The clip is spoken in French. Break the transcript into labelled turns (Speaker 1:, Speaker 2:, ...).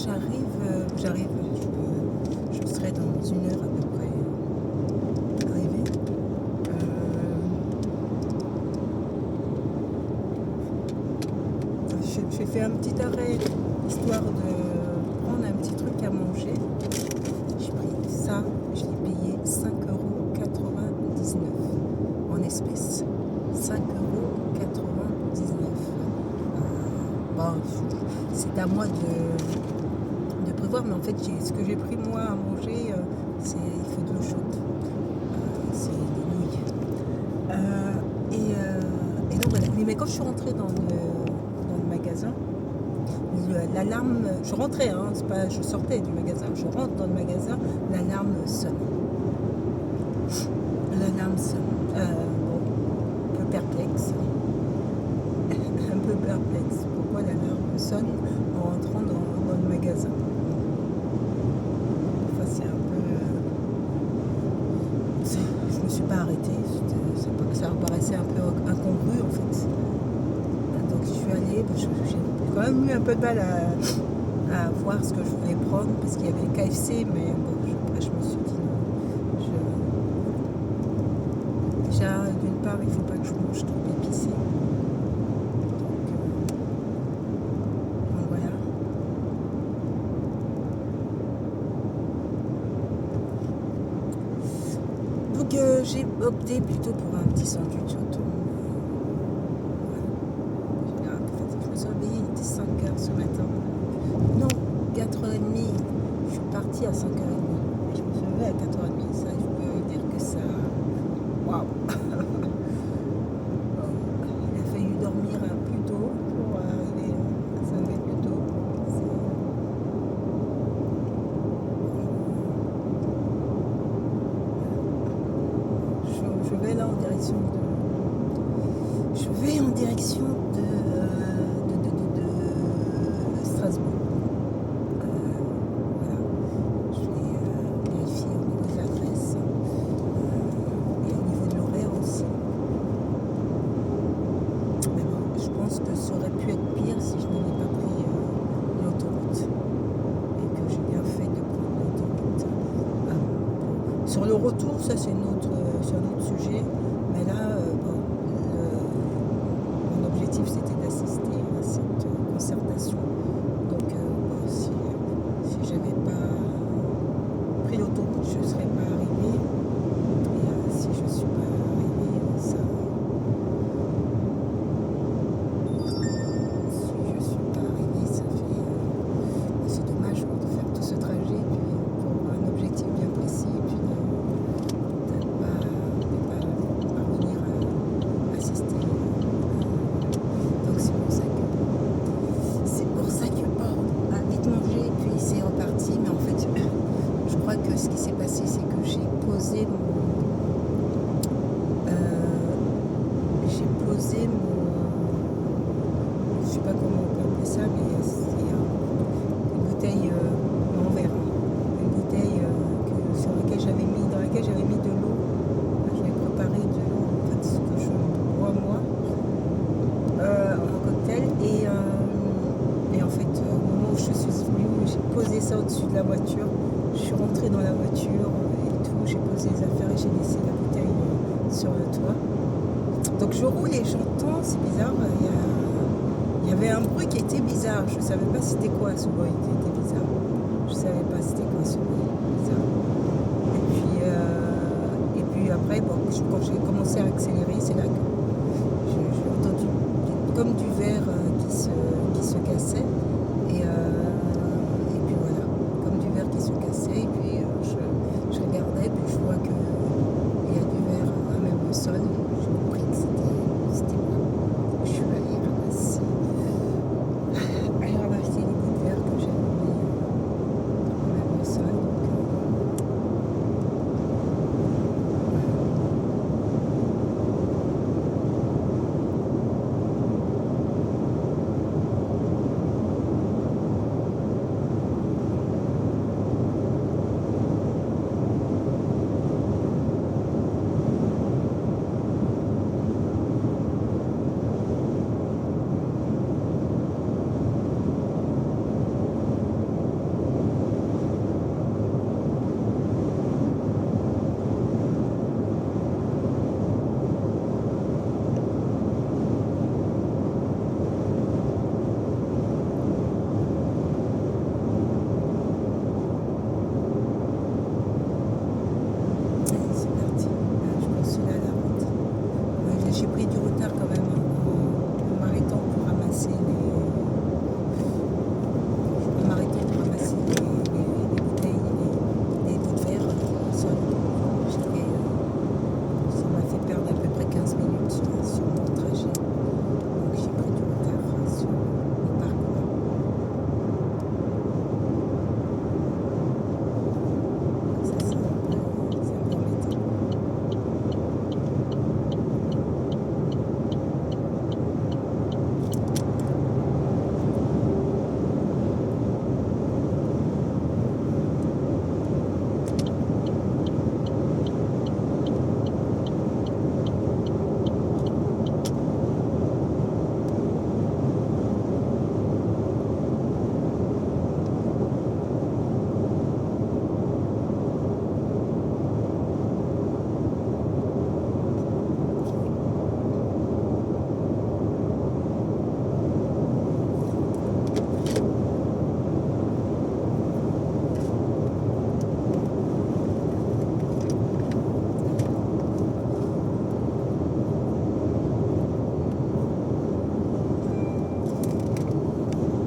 Speaker 1: j'arrive, je serai dans 1 heure à peu près arrivée. J'ai fait un petit arrêt histoire de prendre un petit truc à manger. J'ai pris ça, je l'ai payé 5,99 € en espèces. 5,99 €. Bon, c'est à moi de prévoir, mais en fait, ce que j'ai pris moi à manger, il faut de l'eau chaude. C'est des nouilles. Et donc voilà. Mais quand je suis rentrée dans le magasin, l'alarme, je rentrais, hein, c'est pas, je sortais du magasin, je rentre dans le magasin, l'alarme sonne. L'alarme sonne. Bon, un peu perplexe. Un peu perplexe. Pourquoi l'alarme sonne en rentrant dans le magasin? Enfin, c'est un peu. Je me suis pas arrêtée. Ça me paraissait un peu incongru en fait. Donc je suis allée. J'ai quand même eu un peu de mal à voir ce que je voulais prendre parce qu'il y avait le KFC, mais bon, après je me suis dit non. Déjà, d'une part, il ne faut pas que je mange trop épicé. Donc voilà. Donc j'ai opté plutôt pour un petit sandwich au thon. Voilà. Je me suis réveillée, il était 5 h ce matin. Non, 4h30. Je suis partie à 5h30. Et je me suis levée à 4h30. Ça, je peux dire que ça. Waouh! Il a fallu dormir plus tôt pour arriver à se lever plus tôt. Je vais là en direction de Strasbourg. Voilà. Je vais vérifier au niveau de l'adresse et au niveau de l'horaire aussi. Mais bon, je pense que ça aurait pu être pire si je n'avais pas pris l'autoroute et que j'ai bien fait de prendre l'autoroute. Sur le retour, ça c'est un autre sujet, mais là, mon objectif c'était d'assister à cette concertation. Donc si j'avais pas pris l'autoroute, je ne serais pas arrivée. Et si je ne suis pas arrivée, si je suis pas arrivée, ça fait. C'est dommage de faire tout ce trajet puis pour un objectif bien précis, puis de pas parvenir à assister. Donc c'est pour ça que bon, à vite manger, puis c'est reparti. Mais en fait, je crois que ce qui s'est passé, c'est que j'ai posé je sais pas comment on peut appeler ça, mais c'est une bouteille en verre, une bouteille dans laquelle j'avais mis de l'eau. J'avais préparé de l'eau, en fait, ce que je bois moi, en cocktail. Et en fait, au moment où je suis venue, j'ai posé ça au-dessus de la voiture. Je suis rentrée dans la voiture et tout, j'ai posé les affaires et j'ai laissé la bouteille sur le toit. Donc je roule et j'entends, c'est bizarre, il y avait un bruit qui était bizarre. Je ne savais pas c'était quoi ce bruit qui était bizarre. Je ne savais pas c'était quoi ce bruit bizarre. Et puis après, bon, quand j'ai commencé à accélérer, c'est là que j'ai entendu comme du verre qui se cassait.